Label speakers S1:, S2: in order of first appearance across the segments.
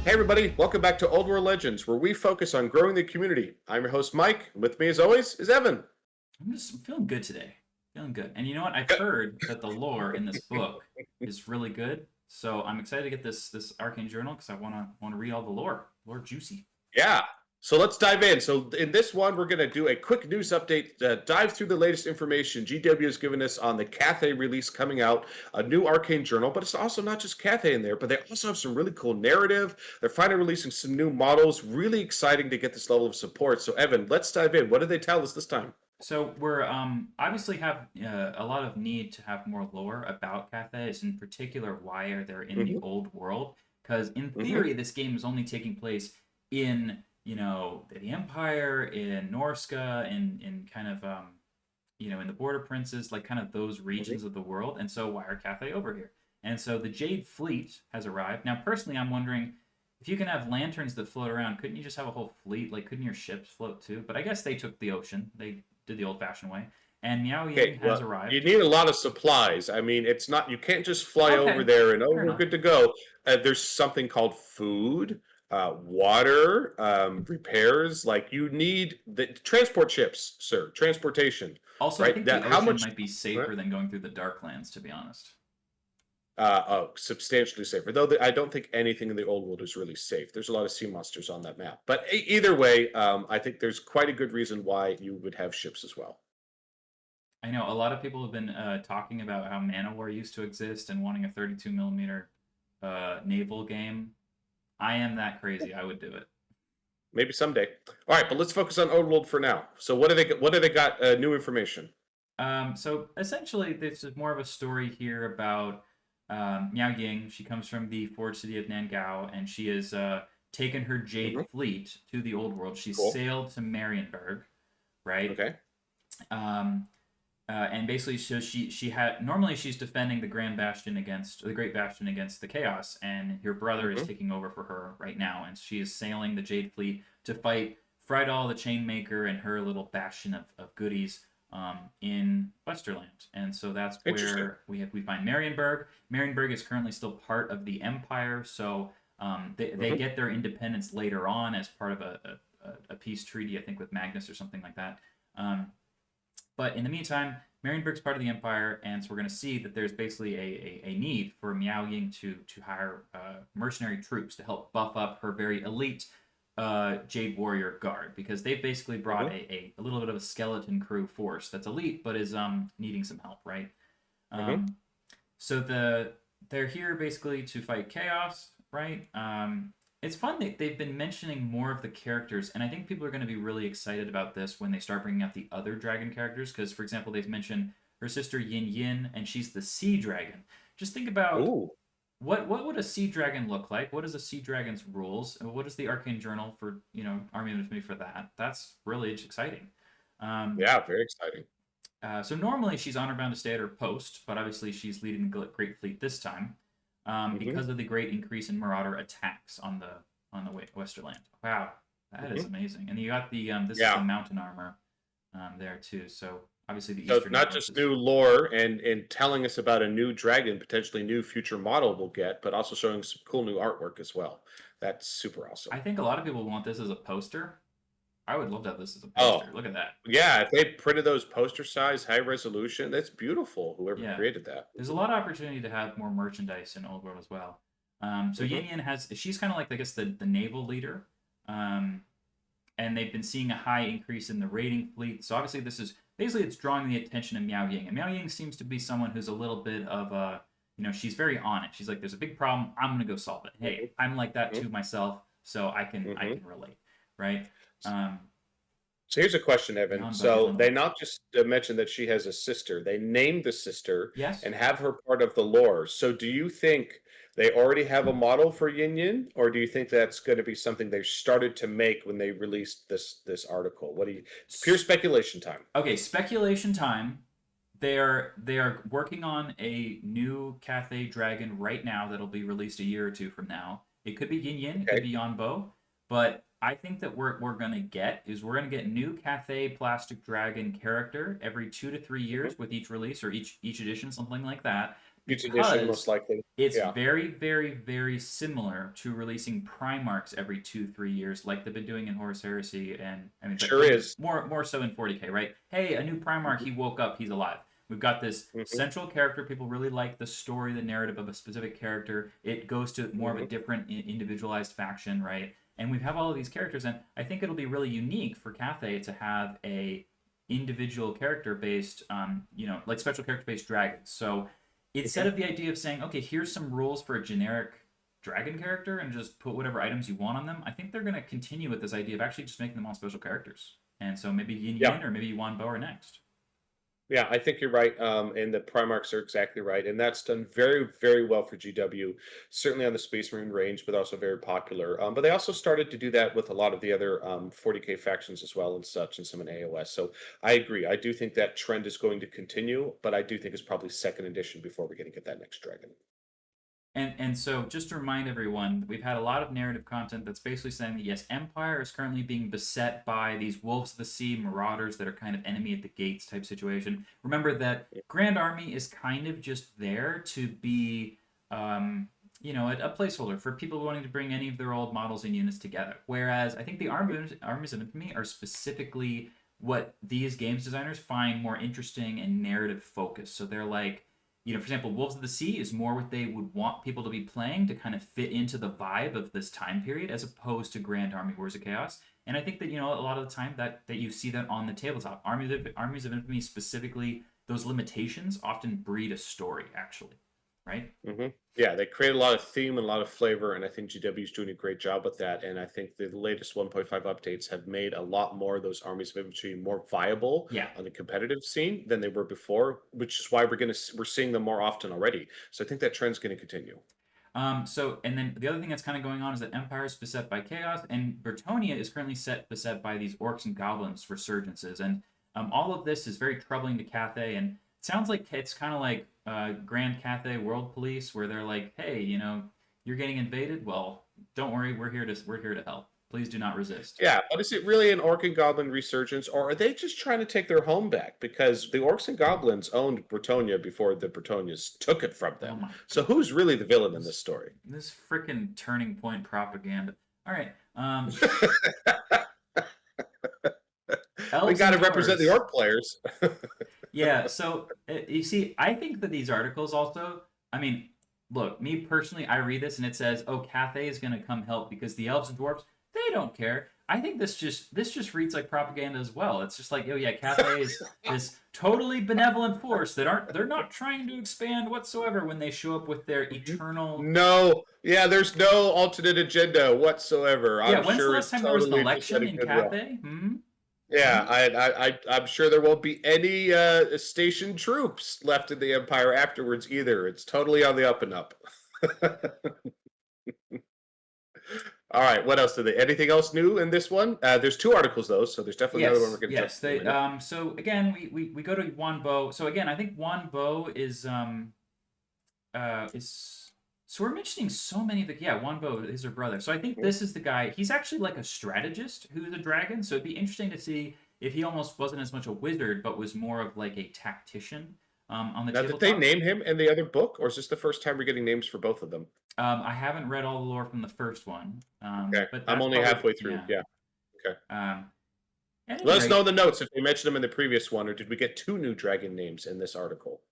S1: Hey everybody, welcome back to Old World Legends, where we focus on growing the community. I'm your host Mike, and with me as always is Evan.
S2: I'm just feeling good today. Feeling good. And you know what? I've
S1: Good.
S2: heard that the lore in this book is really good. So I'm excited to get this Arcane Journal because I wanna read all the lore. Lore juicy.
S1: Yeah, so let's dive in. So in this one, we're going to do a quick news update, dive through the latest information GW has given us on the Cathay release coming out, a new Arcane Journal, but it's also not just Cathay in there, but they also have some really cool narrative. They're finally releasing some new models. Really exciting to get this level of support. So Evan, let's dive in. What did they tell us this time?
S2: So we're obviously have a lot of need to have more lore about Cathay, in particular why are they in the
S1: Hmm.
S2: old world? Because in
S1: Hmm.
S2: theory, this game is only taking place in the Empire, in Norska, in kind of in the Border Princes, like kind of those
S1: Hmm.
S2: regions of the world. And so why are Cathay over here? And so the Jade Fleet has arrived. Now, personally, I'm wondering if you can have lanterns that float around, couldn't you just have a whole fleet? Like, couldn't your ships float too? But I guess they took the ocean. They did the old-fashioned way. And Miao Ying
S1: Okay,
S2: has
S1: well, you
S2: arrived.
S1: need a lot of supplies. I mean, it's not, you can't just fly over
S2: Okay,
S1: there and, oh,
S2: fair
S1: we're
S2: enough.
S1: good to go. There's something called food, water, repairs. Like you need the transport ships, sir, transportation,
S2: Also, I
S1: right?
S2: think the
S1: That how
S2: ocean
S1: much?
S2: might be safer than going through the Darklands, to be honest.
S1: Oh, substantially safer. Though I don't think anything in the old world is really safe. There's a lot of sea monsters on that map. But either way, I think there's quite a good reason why you would have ships as well.
S2: I know a lot of people have been talking about how Manowar used to exist and wanting a 32 millimeter naval game. I am that crazy. I would do it.
S1: Maybe someday. All right, but let's focus on old world for now. So what do they? What do they got? New information.
S2: So essentially, this is more of a story here about Miao Ying. She comes from the forged city of Nangao, and she has taken her Jade
S1: Hmm.
S2: Fleet to the old world. She
S1: Cool.
S2: sailed to Marienburg, right?
S1: Okay.
S2: Um, and basically, so she had normally she's defending the Grand Bastion against the Great Bastion against the Chaos, and her brother is
S1: Hmm.
S2: taking over for her right now, and she is sailing the Jade Fleet to fight Friedel the Chainmaker and her little bastion of goodies in Westerland. And so that's
S1: Interesting.
S2: where we find Marienburg. Marienburg is currently still part of the Empire, so they
S1: Hmm.
S2: get their independence later on as part of a peace treaty, I think, with Magnus or something like that. Um, but in the meantime, Marienburg's part of the Empire, and so we're going to see that there's basically a need for Miao Ying to hire mercenary troops to help buff up her very elite Jade Warrior Guard, because they've basically brought
S1: Hmm.
S2: a little bit of a skeleton crew force that's elite but is needing some help, right?
S1: Hmm.
S2: Um, so they're here basically to fight chaos, right? It's fun that they've been mentioning more of the characters, and I think people are going to be really excited about this when they start bringing out the other dragon characters. Because, for example, they've mentioned her sister Yin Yin, and she's the sea dragon. Just think about
S1: Ooh.
S2: what would a sea dragon look like? What is a sea dragon's rules? And what is the Arcane Journal for Army of me for that? That's really exciting. Um,
S1: Yeah. Very exciting.
S2: so normally she's honor bound to stay at her post, but obviously she's leading the Great Fleet this time
S1: Hmm.
S2: because of the great increase in Marauder attacks on the Westerland. Wow, that is
S1: Hmm.
S2: amazing. And you got the this is the
S1: Yeah.
S2: mountain armor there too. So obviously the
S1: So
S2: Eastern
S1: not
S2: North
S1: just
S2: is.
S1: new lore and telling us about a new dragon, potentially new future model we'll get, but also showing some cool new artwork as well. That's super awesome.
S2: I think a lot of people want this as a poster. I would love to have this as a
S1: Oh,
S2: poster. Look at that.
S1: yeah, if they printed those poster size, high resolution, that's beautiful. Whoever
S2: Yeah,
S1: created that.
S2: there's a lot of opportunity to have more merchandise in Old World as well. So
S1: Hmm.
S2: Yin Yin she's kind of like I guess the naval leader. Um, and they've been seeing a high increase in the raiding fleet. So obviously, this is basically it's drawing the attention of Miao Ying, and Miao Ying seems to be someone who's a little bit of a, she's very on it. She's like, "There's a big problem. I'm gonna go solve it." Hey, I'm like that
S1: Hmm.
S2: too myself, so I
S1: Hmm.
S2: can relate, right? Um,
S1: So here's a question, Evan.
S2: beyond budget
S1: So
S2: on the
S1: they
S2: way.
S1: not just mentioned that she has a sister, they named the sister
S2: Yes.
S1: and have her part of the lore. So do you think they already have a model for Yin Yin, or do you think that's going to be something they started to make when they released this article? What do you? It's pure speculation time.
S2: Okay, speculation time. They are working on a new Cathay Dragon right now that'll be released a year or two from now. It could be Yin Yin, it could
S1: Okay.
S2: be Yanbo, but I think that we're gonna get is we're gonna get new Cathay Plastic Dragon character every 2 to 3 years
S1: Hmm.
S2: with each release or each edition, something like that.
S1: Each edition, most
S2: because
S1: likely.
S2: it's
S1: Yeah.
S2: very, very, very similar to releasing Primarchs every 2-3 years, like they've been doing in Horus Heresy, and I mean,
S1: Sure
S2: but
S1: is.
S2: more so in 40k, right? Hey, a new Primarch, he woke up, he's alive. We've got this
S1: Hmm.
S2: central character. People really like the story, the narrative of a specific character. It goes to more of a
S1: Hmm.
S2: different individualized faction, right? And we have all of these characters, and I think it'll be really unique for Cathay to have a individual character based, like special character based dragons. So instead
S1: Hmm.
S2: of the idea of saying, okay, here's some rules for a generic dragon character and just put whatever items you want on them, I think they're going to continue with this idea of actually just making them all special characters. And so maybe Yin
S1: Yeah.
S2: Yin or maybe Yuan Bo are next.
S1: Yeah, I think you're right. And the Primarchs are exactly right. And that's done very, very well for GW, certainly on the Space Marine range, but also very popular. But they also started to do that with a lot of the other 40K factions as well and such, and some in AOS. So I agree. I do think that trend is going to continue, but I do think it's probably second edition before we're going to get that next dragon.
S2: And so just to remind everyone, we've had a lot of narrative content that's basically saying that yes, Empire is currently being beset by these wolves of the sea, marauders that are kind of enemy at the gates type situation. Remember that Grand Army is kind of just there to be a placeholder for people wanting to bring any of their old models and units together. Whereas I think the armies of infamy are specifically what these games designers find more interesting and narrative focused. So they're like, for example, Wolves of the Sea is more what they would want people to be playing to kind of fit into the vibe of this time period, as opposed to Grand Army Wars of Chaos. And I think that a lot of the time that you see that on the tabletop, armies of infamy specifically, those limitations often breed a story, actually, right?
S1: Hmm. Yeah, they create a lot of theme and a lot of flavor, and I think GW is doing a great job with that. And I think the latest 1.5 updates have made a lot more of those armies of infantry more viable
S2: Yeah.
S1: on the competitive scene than they were before, which is why we're seeing them more often already. So I think that trend's going to continue.
S2: And then the other thing that's kind of going on is that Empire is beset by chaos, and Bertonia is currently beset by these orcs and goblins resurgences. And all of this is very troubling to Cathay, and it sounds like it's kind of like Grand Cathay World Police, where they're like, hey, you're getting invaded. Well, don't worry, we're here to help. Please do not resist.
S1: Yeah, but is it really an orc and goblin resurgence, or are they just trying to take their home back? Because the orcs and goblins owned Bretonia before the Bretonians took it from
S2: Oh
S1: them.
S2: my
S1: So
S2: god.
S1: who's really the villain in this story?
S2: This freaking turning point propaganda. All right.
S1: We
S2: Elves
S1: got
S2: and
S1: to represent the
S2: dwarves.
S1: orc players.
S2: Yeah, so you see, I think that these articles also, I mean, look, me personally, I read this and it says, "Oh, Cathay is going to come help because the elves and dwarves, they don't care." I think this just reads like propaganda as well. It's just like, "Oh yeah, Cathay is this totally benevolent force they're not trying to expand whatsoever when they show up with their eternal."
S1: No, yeah, there's no alternate agenda whatsoever.
S2: Yeah,
S1: I'm
S2: when's the
S1: sure
S2: last
S1: it's
S2: time there was an
S1: totally just out
S2: election
S1: of
S2: in
S1: goodwill.
S2: Cathay? Hmm?
S1: Yeah,
S2: Hmm?
S1: I'm sure there won't be any stationed troops left in the Empire afterwards either. It's totally on the up and up. All right, what else did they? Anything else new in this one? There's two articles though, so there's definitely another one we're
S2: Yes,
S1: going to jump
S2: yes.
S1: to in a
S2: They
S1: minute.
S2: so again we go to Yuan Bo. So again, I think Yuan Bo is so we're mentioning so many of the Yuan Bo is her brother. So I think
S1: Mhm.
S2: this is the guy. He's actually like a strategist who's a dragon. So it'd be interesting to see if he almost wasn't as much a wizard, but was more of like a tactician on the
S1: Now, did they
S2: tabletop.
S1: name him in the other book, or is this the first time we're getting names for both of them?
S2: I haven't read all the lore from the first one,
S1: Okay,
S2: but
S1: I'm
S2: that's
S1: only
S2: probably
S1: halfway through.
S2: yeah.
S1: Yeah. Okay.
S2: At any
S1: Let us know in
S2: rate,
S1: the notes if they mentioned them in the previous one, or did we get two new dragon names in this article?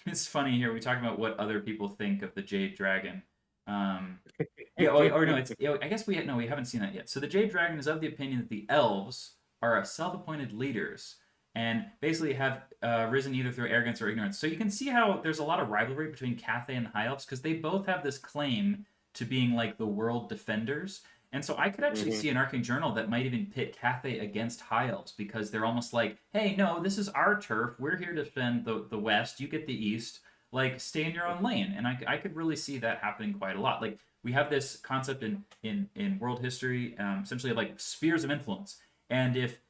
S2: it's funny here. We talk about what other people think of the Jade Dragon. Yeah, or no, it's. I guess we haven't seen that yet. So the Jade Dragon is of the opinion that the elves are self-appointed leaders and basically have risen either through arrogance or ignorance. So you can see how there's a lot of rivalry between Cathay and the High Elves because they both have this claim to being like the world defenders. And so I could actually
S1: Hmm.
S2: see an Arcane Journal that might even pit Cathay against High Elves because they're almost like, hey, no, this is our turf. We're here to defend the West. You get the East. Like, stay in your own lane. And I could really see that happening quite a lot. Like, we have this concept in world history, essentially of like spheres of influence. And if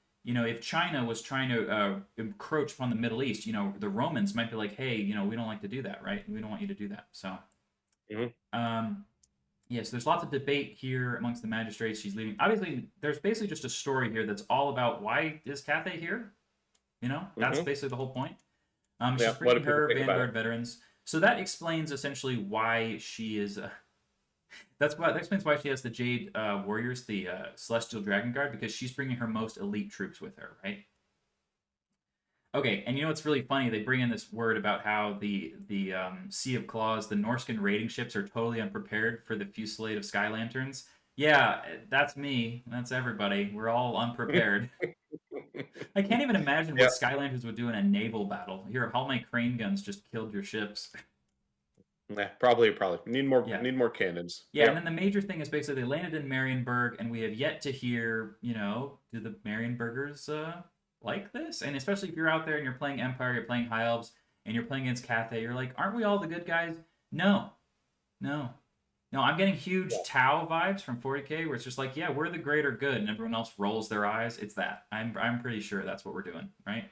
S2: China was trying to encroach upon the Middle East, the Romans might be like, hey, we don't like to do that, right? We don't want you to do that. So,
S1: Hmm.
S2: um, yes, there's lots of debate here amongst the magistrates she's leading. Obviously, there's basically just a story here that's all about why is Cathay here? That's
S1: Hmm.
S2: basically the whole point. She's
S1: Yeah. What do
S2: bringing
S1: people
S2: her
S1: think about it?
S2: Vanguard veterans. So that explains essentially why she is. That explains why she has the Jade Warriors, the Celestial Dragon Guard, because she's bringing her most elite troops with her, right? Okay, and you know what's really funny? They bring in this word about how the Sea of Claws, the Norscan raiding ships, are totally unprepared for the fusillade of Sky Lanterns. Yeah, that's me. That's everybody. We're all unprepared. I can't even imagine
S1: Yeah.
S2: what Sky Lanterns would do in a naval battle. Here, all my crane guns just killed your ships.
S1: Nah, probably. Need more.
S2: Yeah.
S1: Need more cannons.
S2: Yeah, and then
S1: Yep.
S2: the major thing is basically they landed in Marienburg, and we have yet to hear, do the Marienburgers like this? And especially if you're out there and you're playing Empire, you're playing High Elves, and you're playing against Cathay, you're like, aren't we all the good guys? No, no, no. I'm getting huge
S1: Yeah.
S2: Tau vibes from 40K, where it's just like, yeah, we're the greater good, and everyone else rolls their eyes. It's that. I'm pretty sure that's what we're doing, right?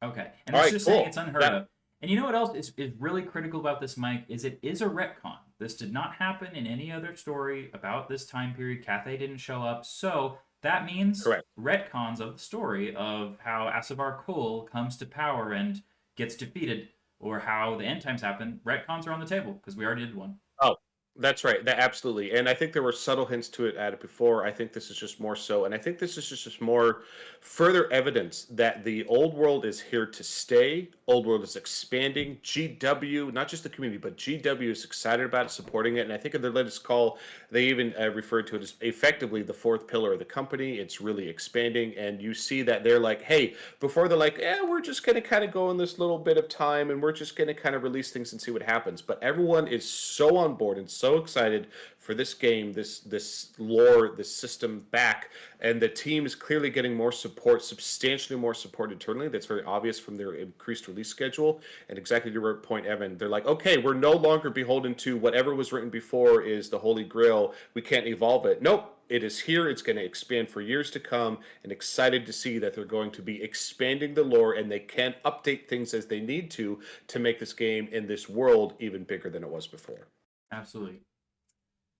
S2: Okay, and
S1: All
S2: it's
S1: right.
S2: just saying
S1: Cool.
S2: it's unheard
S1: Now,
S2: of. And you know what else is really critical about this, Mike, is it is a retcon. This did not happen in any other story about this time period. Cathay didn't show up. So that means
S1: correct.
S2: retcons of the story of how Asavar Kul comes to power and gets defeated, or how the end times happen. Retcons are on the table, because we already did one.
S1: Oh, that's right. That absolutely. And I think there were subtle hints to it at it before. I think this is just more so. And I think this is just more further evidence that the old world is here to stay. Old world is expanding. GW, not just the community, but GW is excited about it, supporting it. And I think in their latest call, they even referred to it as effectively the fourth pillar of the company. It's really expanding. And you see that they're like, hey, before they're like, we're just going to kind of go in this little bit of time and we're just going to kind of release things and see what happens. But everyone is so on board and so excited for this game, this lore, this system back, and the team is clearly getting more support, substantially more support internally. That's very obvious from their increased release schedule. And exactly to your point, Evan, they're like, okay, we're no longer beholden to whatever was written before is the holy grail. We can't evolve it. Nope. It is here. It's going to expand for years to come, and excited to see that they're going to be expanding the lore and they can update things as they need to make this game in this world even bigger than it was before.
S2: Absolutely.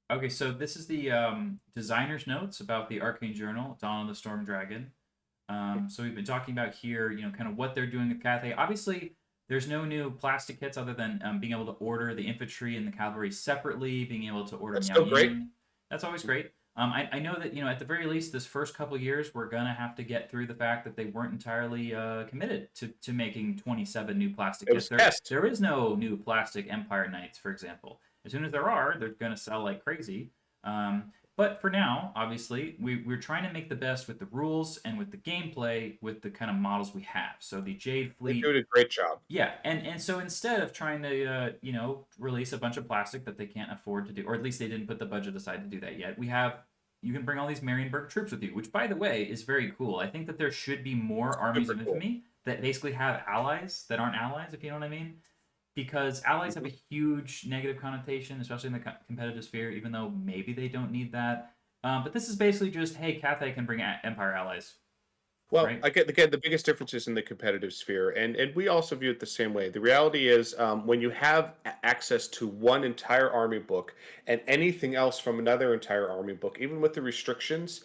S2: Okay, so this is the designer's notes about the Arcane Journal, Dawn of the Storm Dragon. So we've been talking about here, kind of what they're doing with Cathay. Obviously, there's no new plastic kits other than being able to order the infantry and the cavalry separately, being able to order
S1: That's
S2: Miao
S1: still great.
S2: Ying. That's always great. I know that, at the very least, this first couple years, we're going to have to get through the fact that they weren't entirely committed to making 27 new plastic
S1: It was
S2: kits.
S1: test.
S2: There is no new plastic Empire Knights, for example. As soon as there are, they're going to sell like crazy. But for now, obviously, we're trying to make the best with the rules and with the gameplay with the kind of models we have. So the Jade
S1: They
S2: Fleet.
S1: do a great job.
S2: Yeah, and so instead of trying to, release a bunch of plastic that they can't afford to do, or at least they didn't put the budget aside to do that yet, you can bring all these Marienburg troops with you, which, by the way, is very cool. I think that there should be more armies of
S1: Super cool.
S2: infamy that basically have allies that aren't allies, if you know what I mean. Because allies have a huge negative connotation, especially in the competitive sphere, even though maybe they don't need that. But this is basically just, hey, Cathay can bring Empire allies.
S1: Well,
S2: Right?
S1: again, the biggest difference is in the competitive sphere, and we also view it the same way. The reality is, when you have access to one entire army book and anything else from another entire army book, even with the restrictions,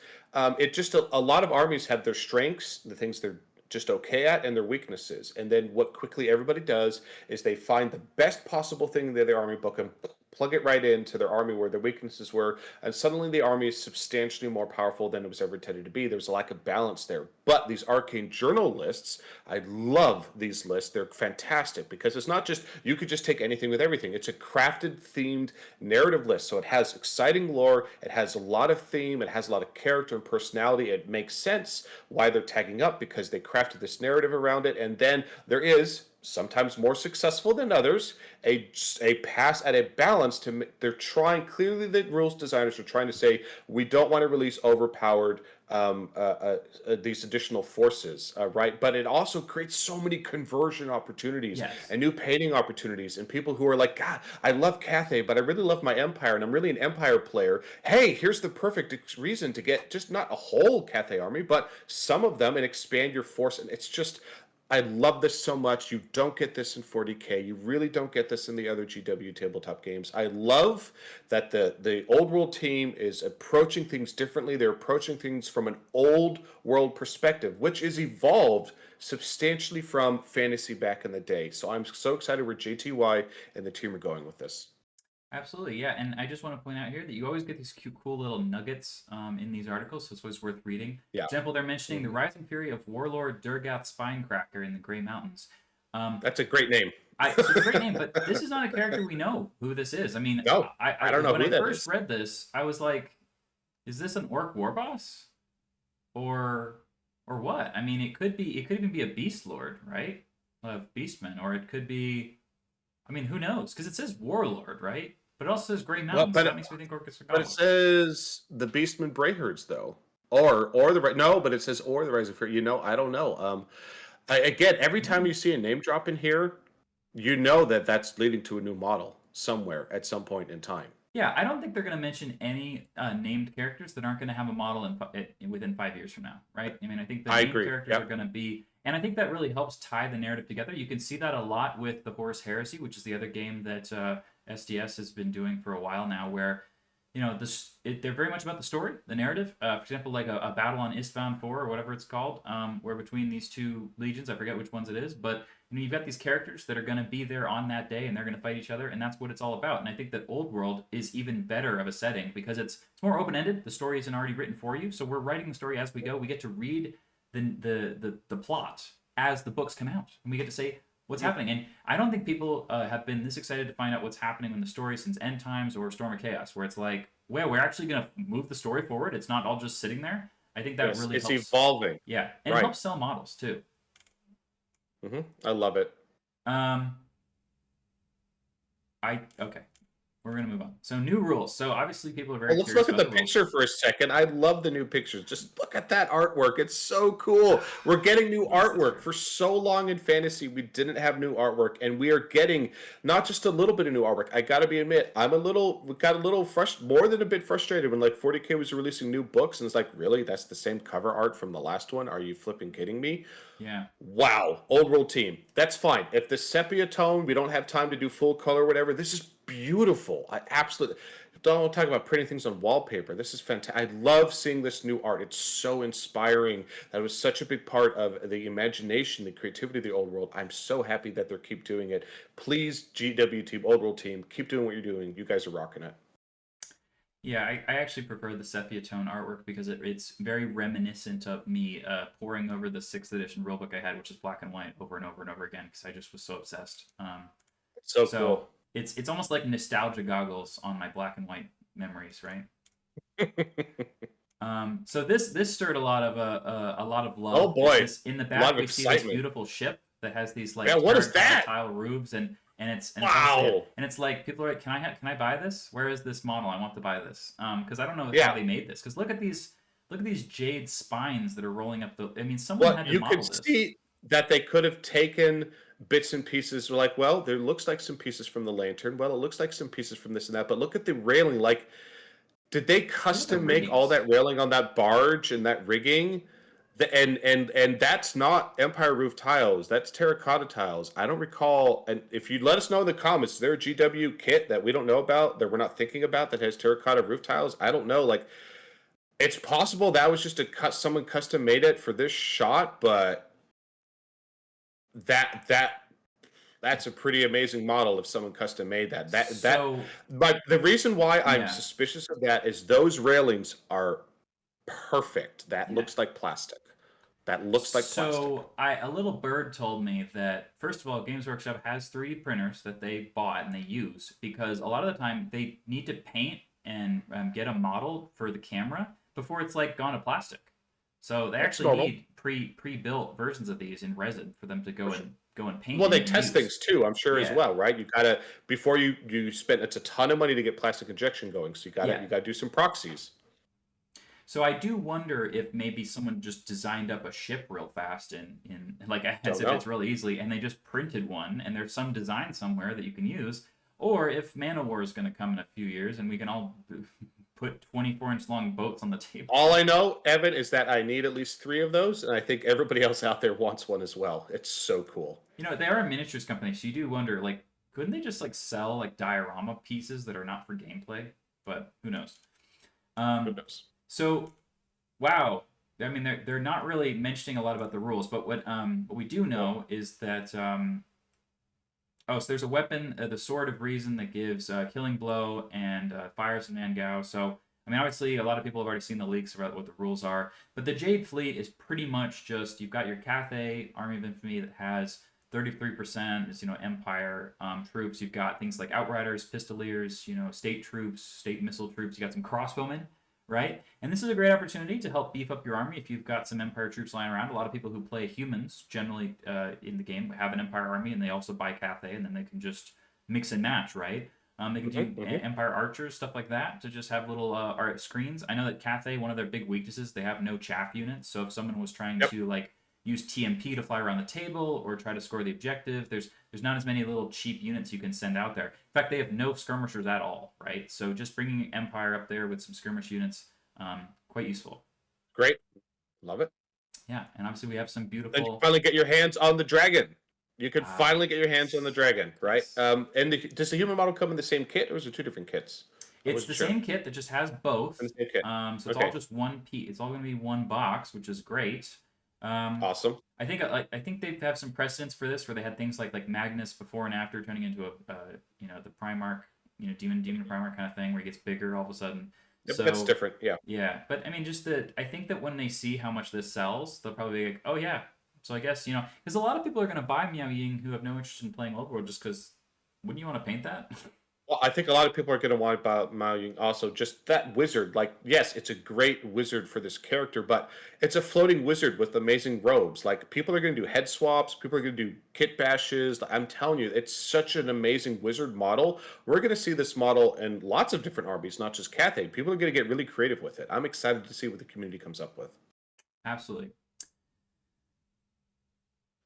S1: it just a lot of armies have their strengths, the things they're just okay at, and their weaknesses. And then what quickly everybody does is they find the best possible thing in their army book and plug it right into their army where their weaknesses were, and suddenly the army is substantially more powerful than it was ever intended to be. There's a lack of balance there. But these Arcane Journal lists, I love these lists. They're fantastic because it's not just, you could just take anything with everything. It's a crafted, themed narrative list. So it has exciting lore, it has a lot of theme, it has a lot of character and personality. It makes sense why they're tagging up because they crafted this narrative around it. And then there is, sometimes more successful than others, a pass at a balance to, they're trying, clearly the rules designers are trying to say, we don't want to release overpowered these additional forces, right? But it also creates so many conversion opportunities
S2: Yes.
S1: and new painting opportunities and people who are like, God, I love Cathay, but I really love my Empire and I'm really an Empire player. Hey, here's the perfect reason to get just not a whole Cathay army, but some of them and expand your force. And it's just, I love this so much. You don't get this in 40K. You really don't get this in the other GW tabletop games. I love that the old world team is approaching things differently. They're approaching things from an old world perspective, which is evolved substantially from fantasy back in the day. So I'm so excited where JTY and the team are going with this.
S2: Absolutely, yeah. And I just want to point out here that you always get these cute, cool little nuggets in these articles, so it's always worth reading.
S1: Yeah.
S2: For example, they're mentioning the
S1: Mhm.
S2: rising fury of Warlord Durgath Spinecracker in the Grey Mountains.
S1: That's a great name.
S2: So it's a great name, but this is not a character we know who this is. I mean,
S1: No, I don't know
S2: when
S1: who
S2: I
S1: that
S2: first
S1: is.
S2: read this, I was like, is this an orc war boss? Or what? I mean, it could even be a beast lord, right? Of beastmen, or it could be, I mean, who knows? Because it says warlord, right? But it also says Grey
S1: Well,
S2: Mountains, so
S1: but
S2: that makes me think orcs are
S1: but it
S2: goblins.
S1: says the Beastmen Brayherds though, or no, but it says or the Rising Fury. I don't know. Again, every time you see a name drop in here, you know that that's leading to a new model somewhere at some point in time.
S2: Yeah, I don't think they're going to mention any named characters that aren't going to have a model within 5 years from now, right? I mean, I think the
S1: I
S2: named
S1: agree.
S2: characters are
S1: Yep.
S2: going to be, and I think that really helps tie the narrative together. You can see that a lot with the Horus Heresy, which is the other game that SDS has been doing for a while now, where they're very much about the story, the narrative. For example, like a battle on Istvan 4 or whatever it's called, where between these two legions, I forget which ones it is, but you've got these characters that are going to be there on that day, and they're going to fight each other, and that's what it's all about. And I think that Old World is even better of a setting because it's more open ended. The story isn't already written for you, so we're writing the story as we go. We get to read the plot as the books come out, and we get to say what's happening. And I don't think people have been this excited to find out what's happening in the story since End Times or Storm of Chaos, where it's like, well, we're actually going to move the story forward. It's not all just sitting there. I think that
S1: Yes,
S2: really
S1: it's
S2: helps.
S1: evolving.
S2: Yeah, and it
S1: Right.
S2: helps sell models too.
S1: I love it.
S2: Um, okay. We're gonna move on. So new rules. So obviously people are very
S1: Well, let's
S2: curious
S1: look at
S2: about
S1: the
S2: the rules.
S1: picture for a second. I love the new pictures. Just look at that artwork. It's so cool. We're getting new
S2: Yes, that's
S1: artwork.
S2: true.
S1: For so long in fantasy, we didn't have new artwork, and we are getting not just a little bit of new artwork. I gotta be admit, we got a little more than a bit frustrated when like 40K was releasing new books, and it's like, really, that's the same cover art from the last one? Are you flipping kidding me?
S2: Yeah.
S1: Wow, old world team. That's fine. If the sepia tone, we don't have time to do full color, or whatever. This is beautiful. I absolutely don't talk about printing things on wallpaper. This is fantastic. I love seeing this new art. It's so inspiring. That was such a big part of the imagination, the creativity of the old world. I'm so happy that they keep doing it. Please, GW team, old world team, keep doing what you're doing. You guys are rocking it.
S2: Yeah, I actually prefer the sepia tone artwork because it's very reminiscent of me poring over the 6th edition rulebook I had, which is black and white over and over and over again because I just was so obsessed.
S1: So
S2: So
S1: cool.
S2: it's almost like nostalgia goggles on my black and white memories, right? So this stirred a lot of
S1: Oh
S2: love. It's
S1: boy,
S2: this in the
S1: a lot
S2: back
S1: of
S2: we see this
S1: excitement.
S2: beautiful ship that has these
S1: Yeah,
S2: like
S1: what is
S2: terracotta
S1: that?
S2: tile roofs and it's honestly
S1: Wow.
S2: and it's like people are like, can I buy this? Where is this model? I want to buy this. Because I don't know how
S1: Yeah.
S2: they made this. Because look at these jade spines that are rolling up the. I mean, someone
S1: Well,
S2: had to
S1: you could
S2: model this.
S1: see that they could have taken bits and pieces. Like, well, there looks like some pieces from the lantern. Well, it looks like some pieces from this and that. But look at the railing. Like, did they
S2: Look at the
S1: custom make all
S2: riggings.
S1: that railing on that barge and that rigging? And that's not Empire roof tiles. That's terracotta tiles. I don't recall. And if you let us know in the comments, is there a GW kit that we don't know about that we're not thinking about that has terracotta roof tiles? I don't know. Like, it's possible that was just someone custom made it for this shot, but that that that's a pretty amazing model if someone custom made that.
S2: So
S1: But the reason why I'm
S2: yeah,
S1: suspicious of that is those railings are perfect. That
S2: yeah.
S1: looks like plastic. That looks like plastic.
S2: So a little bird told me that first of all, Games Workshop has 3D printers that they bought and they use because a lot of the time they need to paint and get a model for the camera before it's like gone to plastic. So they
S1: That's
S2: actually
S1: normal.
S2: need pre-built versions of these in resin for them to
S1: For sure.
S2: go and paint
S1: Well,
S2: in
S1: they
S2: and
S1: test
S2: use.
S1: things too, I'm sure as
S2: Yeah,
S1: well, right? You gotta before you spend it's a ton of money to get plastic injection going, so
S2: yeah.
S1: you gotta do some proxies.
S2: So I do wonder if maybe someone just designed up a ship real fast in like as
S1: Don't
S2: if
S1: know.
S2: it's really easily, and they just printed one, and there's some design somewhere that you can use, or if Man of War is going to come in a few years, and we can all put 24-inch long boats on the table.
S1: All I know, Evan, is that I need at least 3 of those, and I think everybody else out there wants one as well. It's so cool.
S2: You know, they are a miniatures company, so you do wonder, like, couldn't they just like sell like diorama pieces that are not for gameplay? But who knows?
S1: Who knows?
S2: So, wow. I mean, they're not really mentioning a lot about the rules, but what we do know is that oh, so there's a weapon, the Sword of Reason, that gives Killing Blow and fires in Mangao. So, I mean, obviously, a lot of people have already seen the leaks about what the rules are. But the Jade Fleet is pretty much just, you've got your Cathay Army of Infamy that has 33% is, Empire troops. You've got things like Outriders, Pistoliers, state troops, state missile troops. You got some crossbowmen, right? And this is a great opportunity to help beef up your army if you've got some Empire troops lying around. A lot of people who play humans generally in the game have an Empire army, and they also buy Cathay, and then they can just mix and match, right? They can do Empire archers, stuff like that, to just have little art screens. I know that Cathay, one of their big weaknesses, they have no chaff units. So if someone was trying to like use TMP to fly around the table or try to score the objective, there's not as many little cheap units you can send out there. In fact, they have no skirmishers at all, right? So just bringing Empire up there with some skirmish units, quite useful.
S1: Great. Love it.
S2: Yeah, and obviously we have some beautiful...
S1: And you finally get your hands on the dragon. You can finally get your hands on the dragon, right? And does the human model come in the same kit, or is it 2 different kits?
S2: It's the same kit that just has both.
S1: The same kit.
S2: So it's all just one piece. It's all going to be one box, which is great.
S1: Awesome.
S2: I think they have some precedents for this, where they had things like Magnus before and after turning into the Primarch, demon Primarch kind of thing, where he gets bigger all of a sudden.
S1: Yep,
S2: so
S1: that's different. Yeah.
S2: Yeah, but I mean, I think that when they see how much this sells, they'll probably be like, oh yeah. So I guess because a lot of people are going to buy Miao Ying who have no interest in playing Old World, just because wouldn't you want to paint that?
S1: Well, I think a lot of people are going to want about Miao Ying also. Just that wizard, like, yes, it's a great wizard for this character, but it's a floating wizard with amazing robes. Like, people are going to do head swaps. People are going to do kit bashes. I'm telling you, it's such an amazing wizard model. We're going to see this model in lots of different armies, not just Cathay. People are going to get really creative with it. I'm excited to see what the community comes up with.
S2: Absolutely.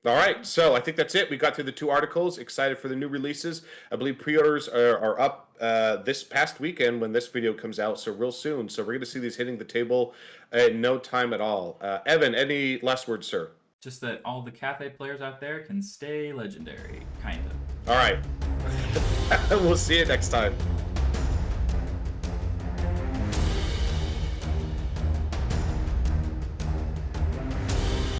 S1: All right, so I think that's it. We got through the 2 articles. Excited for the new releases. I believe pre-orders are up this past weekend when this video comes out, so real soon. So we're going to see these hitting the table in no time at all. Evan, any last words, sir?
S2: Just that all the Cathay players out there can stay legendary, kind of.
S1: All right. We'll see you next time.